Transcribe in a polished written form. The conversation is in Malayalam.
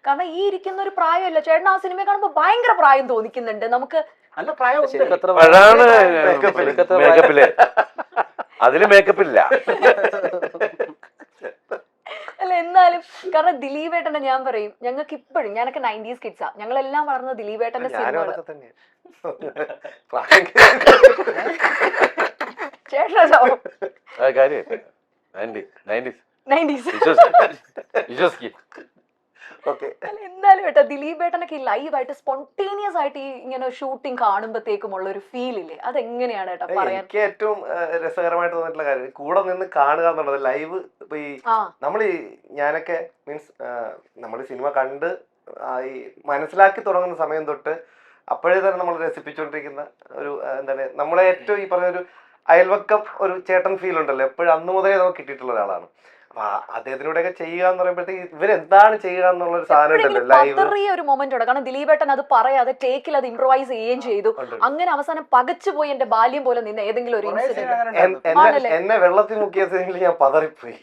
കാരണം ഈ ഇരിക്കുന്ന ഒരു പ്രായമല്ല. ചേട്ടൻ ആ സിനിമ കാണുമ്പോൾ ഭയങ്കര പ്രായം തോന്നിക്കുന്നുണ്ട് നമുക്ക്. നല്ല പ്രായം മേക്കപ്പില് അതില് മേക്കപ്പില്ല. അല്ല എന്നാലും കാരണം ദിലീപേട്ടനെ ഞാൻ പറയും, ഞങ്ങൾക്ക് ഇപ്പോഴും, ഞാനൊക്കെ 90s കിഡ്സാ, ഞങ്ങളെല്ലാം വളർന്ന ദിലീപേട്ടന്റെ സിനിമകൾ. ചേട്ടനോ? എന്നാലും കേട്ടോ ദിലീപേട്ടനൊക്കെ ലൈവായിട്ട് സ്പോണ്ടേനിയസ് ആയിട്ട് ഈ ഇങ്ങനെ ഷൂട്ടിംഗ് കാണുമ്പോഴത്തേക്കും ഉള്ള ഒരു ഫീൽ ഇല്ലേ, അതെങ്ങനെയാണ് കേട്ടോ പറയാൻ? എനിക്ക് ഏറ്റവും രസകരമായിട്ട് തോന്നിയിട്ടുള്ള കാര്യം കൂടെ നിന്ന് കാണുക എന്നുള്ളത്. ലൈവ് ഇപ്പൊ ഈ ഞാനൊക്കെ മീൻസ് നമ്മൾ സിനിമ കണ്ട് ഈ മനസ്സിലാക്കി തുടങ്ങുന്ന സമയം തൊട്ട് അപ്പോഴേ തന്നെ നമ്മൾ രസിപ്പിച്ചുകൊണ്ടിരിക്കുന്ന ഒരു എന്താണ് നമ്മളെ ഏറ്റവും ഈ പറഞ്ഞ ഒരു അയൽവക്കം ഒരു ചേട്ടൻ ഫീൽ ഉണ്ടല്ലോ, എപ്പോഴും അന്ന് മുതലേ നമുക്ക് കിട്ടിയിട്ടുള്ള ഒരാളാണ്. അപ്പൊ അദ്ദേഹത്തിനൂടെയൊക്കെ ചെയ്യുക എന്ന് പറയുമ്പോഴത്തേക്ക് ഇവരെന്താണ് ചെയ്യുക എന്നുള്ള ഒരു സാധനം ഉണ്ടല്ലോ ലൈവ് ഒരു മൊമെന്റ് ഉണ്ട്. കാരണം ദിലീപേട്ടൻ അത് പറയാതെ ടേക്കിൽ അത് ഇംപ്രവൈസ് ചെയ്യുകയും ചെയ്തു. അങ്ങനെ അവസാനം പകച്ചു പോയി എന്റെ ബാല്യം പോലെ നിന്ന് ഏതെങ്കിലും ഒരു ഇൻസിഡന്റ് എന്നെ വെള്ളത്തിൽ മുക്കിയ സീനിൽ ഞാൻ പതറിപ്പോയി.